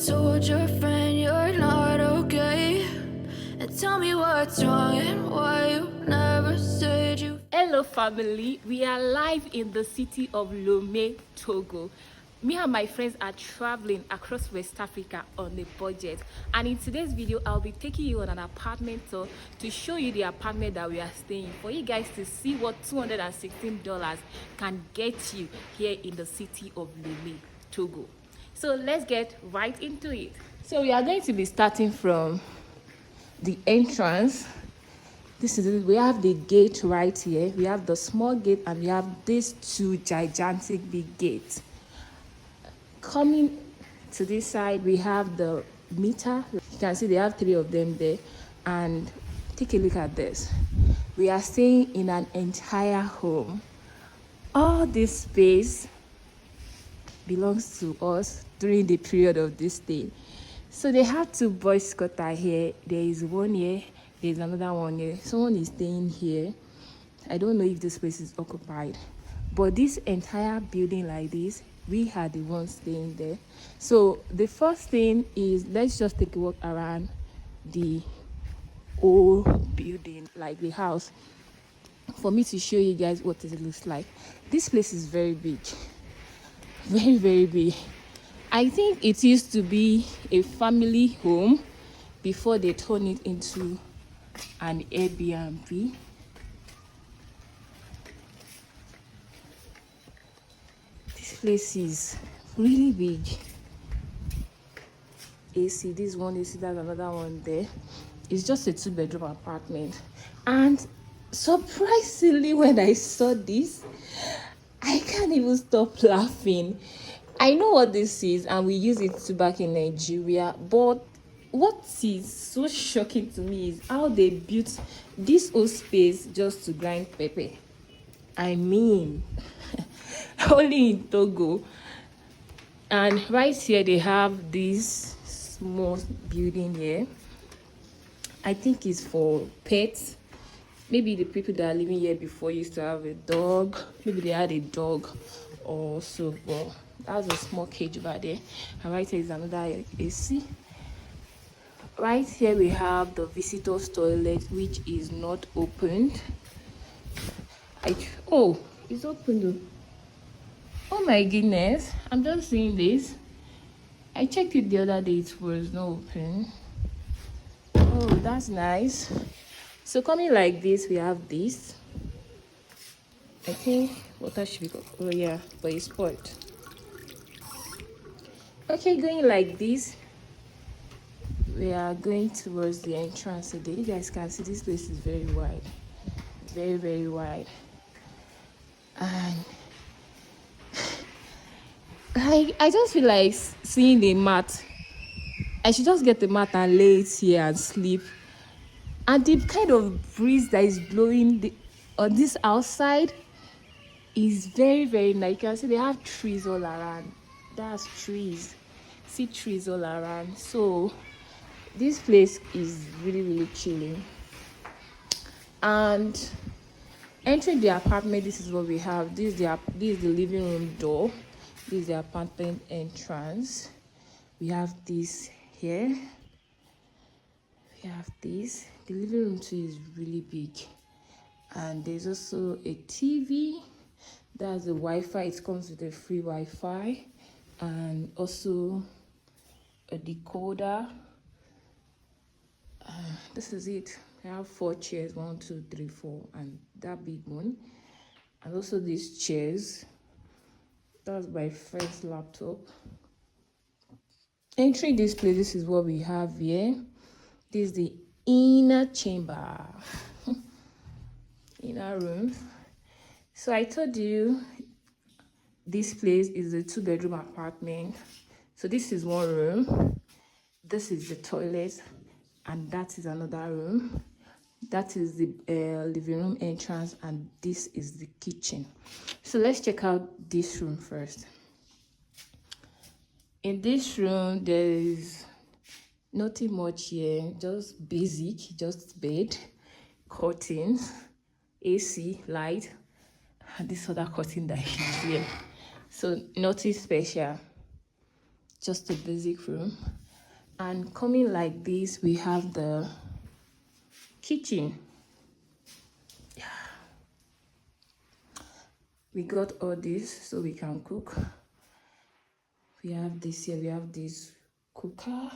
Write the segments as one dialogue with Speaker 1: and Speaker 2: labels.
Speaker 1: told your friend you're not okay? And tell me what's wrong and why you never said you.
Speaker 2: Hello family, we are live in the city of Lomé, Togo. Me and my friends are traveling across West Africa on a budget, and in today's video I'll be taking you on an apartment tour to show you the apartment that we are staying, for you guys to see what $216 can get you here in the city of Lomé, Togo. So let's get right into it. So we are going to be starting from the entrance. This is it. We have the gate right here. We have the small gate and we have these two gigantic big gates. Coming to this side, we have the meter. You can see they have 3 of them there. And take a look at this. We are staying in an entire home. All this space belongs to us during the period of this stay. So they have 2 boys squatter here. There is one here. There's another one here. Someone is staying here. I don't know if this place is occupied, but this entire building like this, we are the ones staying there. So the first thing is, let's just take a walk around the whole building, like the house, for me to show you guys what it looks like. This place is very big, very big. I think it used to be a family home before they turned it into an Airbnb. This place is really big. AC, this one AC, there's another one there. It's just a 2-bedroom apartment. And surprisingly, when I saw this, I can't even stop laughing. I know what this is and we use it too back in Nigeria, but what is so shocking to me is how they built this whole space just to grind pepper. I mean, only in Togo. And right here they have this small building here. I think it's for pets. Maybe the people that are living here before used to have a dog. Maybe they had a dog also. Well, that's a small cage over there. And right here is another AC. Right here we have the visitor's toilet, which is not opened. Oh, it's open though. Oh my goodness, I'm just seeing this. I checked it the other day, it was not open. Oh, that's nice. So coming like this, we have this. I think water should be, oh yeah, but it's spoiled. Okay, going like this, we are going towards the entrance today. You guys can see this place is very wide, very wide. And I just feel like seeing the mat. I should just get the mat and lay it here and sleep. And the kind of breeze that is blowing on this outside is very nice. You can see they have trees all around. That's trees. See trees all around. So this place is really chilling. And entering the apartment, this is what we have. This is the living room door. This is the apartment entrance. We have this here. We have this. The living room too is really big. And there's also a TV. That's the Wi-Fi. It comes with a free Wi-Fi. And also a decoder. This is it. I have 4 chairs, 1, 2, 3, 4, and that big one. And also these chairs. That's my friend's laptop. Entering this place, this is what we have here. This is the inner chamber. Inner room. So I told you this place is a 2-bedroom apartment. So this is one room. This is the toilet. And that is another room. That is the living room entrance, and this is the kitchen. So let's check out this room first. In this room, there is nothing much here, just basic, just bed, curtains, AC, light, and this other curtain that is here. So nothing special. just a basic room. And coming like this, we have the kitchen. We got all this so we can cook. We have this here, we have this cooker,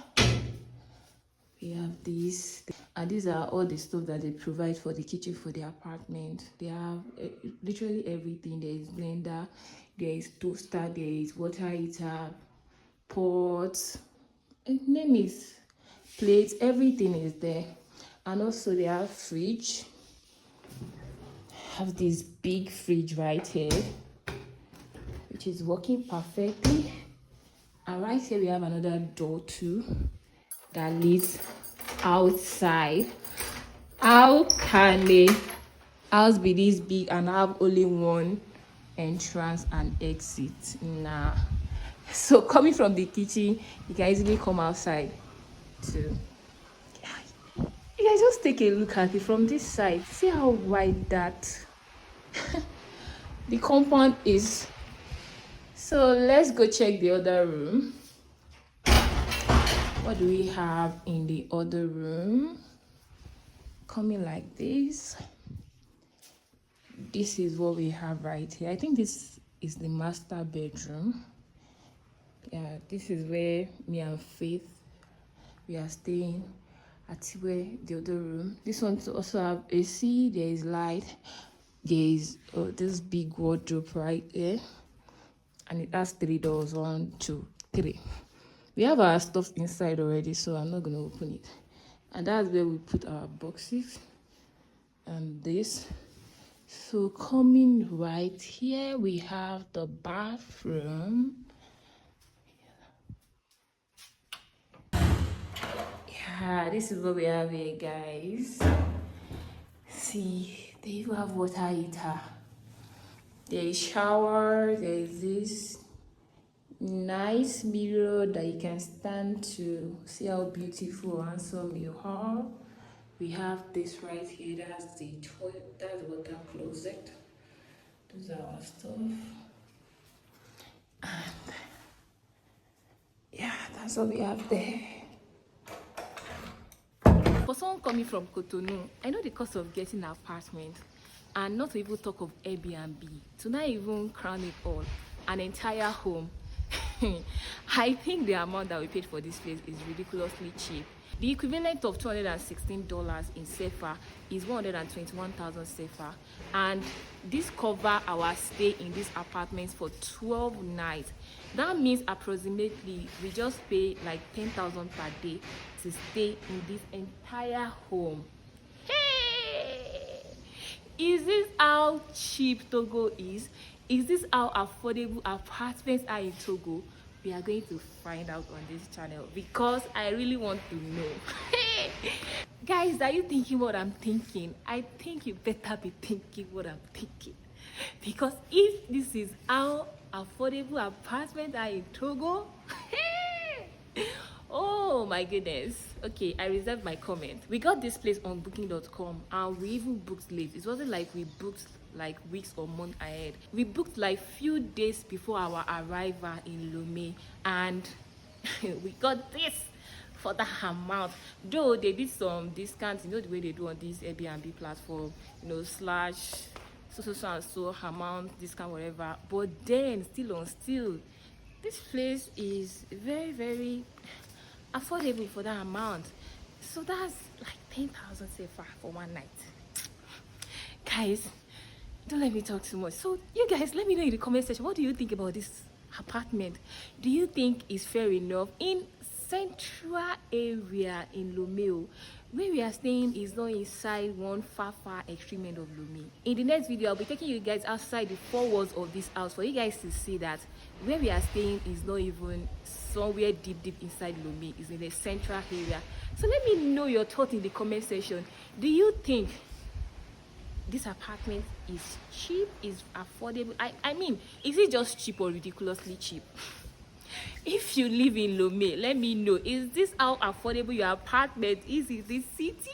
Speaker 2: we have this, and these are all the stuff that they provide for the kitchen for the apartment. They have literally everything. There is blender, there is toaster, there is water heater, pots, and name it, plates, everything is there. And also they have fridge. Have this big fridge right here, which is working perfectly. And right here we have another door too that leads outside. How can a house be this big and have only one entrance and exit? Nah. So coming from the kitchen, you can easily come outside too. You guys just take a look at it from this side. See how wide that the compound is. So let's go check the other room. What do we have in the other room? Coming like this. This is what we have right here. I think this is the master bedroom. Yeah, this is where me and Faith, we are staying. At where the other room. This one also have AC. There is light. There is this big wardrobe right there, and it has 3 doors. 1, 2, 3. We have our stuff inside already, so I'm not gonna open it. And that's where we put our boxes and this. So coming right here, we have the bathroom. Yeah, this is what we have here, guys. See, they even have water heater. There is shower. There is this nice mirror that you can stand to see how beautiful and handsome you are. We have this right here. That's the toilet. That's the water closet. Those are our stuff. And yeah, that's what we have there. For someone coming from Cotonou, I know the cost of getting an apartment, and not to even talk of Airbnb, to not even crown it all, an entire home. I think the amount that we paid for this place is ridiculously cheap. The equivalent of $216 in CFA is 121,000 CFA, and this cover our stay in this apartment for 12 nights. That means approximately we just pay like 10,000 per day to stay in this entire home. Hey! Is this how cheap Togo is? Is this how affordable apartments are in Togo? We are going to find out on this channel because I really want to know. Guys, are you thinking what I'm thinking? I think you better be thinking what I'm thinking, because if this is how affordable apartments are in Togo, oh my goodness. Okay, I reserved my comment. We got this place on booking.com and we even booked late. It wasn't like we booked like weeks or months ahead. We booked like few days before our arrival in Lomé, and we got this for the amount. Though they did some discounts, you know the way they do on this Airbnb platform, you know, slash so and so amount discount, whatever. But then still this place is very affordable for that amount. So that's like 10,000 CFA for one night. Guys, don't let me talk too much. So you guys, let me know in the comment section, what do you think about this apartment? Do you think it's fair enough? In central area in Lomé, where we are staying is not inside one far extreme end of Lomé. In the next video, I'll be taking you guys outside the 4 walls of this house for you guys to see that where we are staying is not even somewhere deep inside Lomé. It's in a central area. So let me know your thoughts in the comment section. Do you think this apartment is cheap, is affordable? I mean, is it just cheap or ridiculously cheap? If you live in Lomé, let me know. Is this how affordable your apartment is in this city?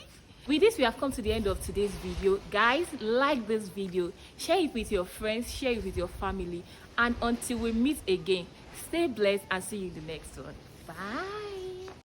Speaker 2: With this, we have come to the end of today's video. Guys, like this video, share it with your friends, share it with your family, and until we meet again, Stay blessed and see you in the next one. Bye.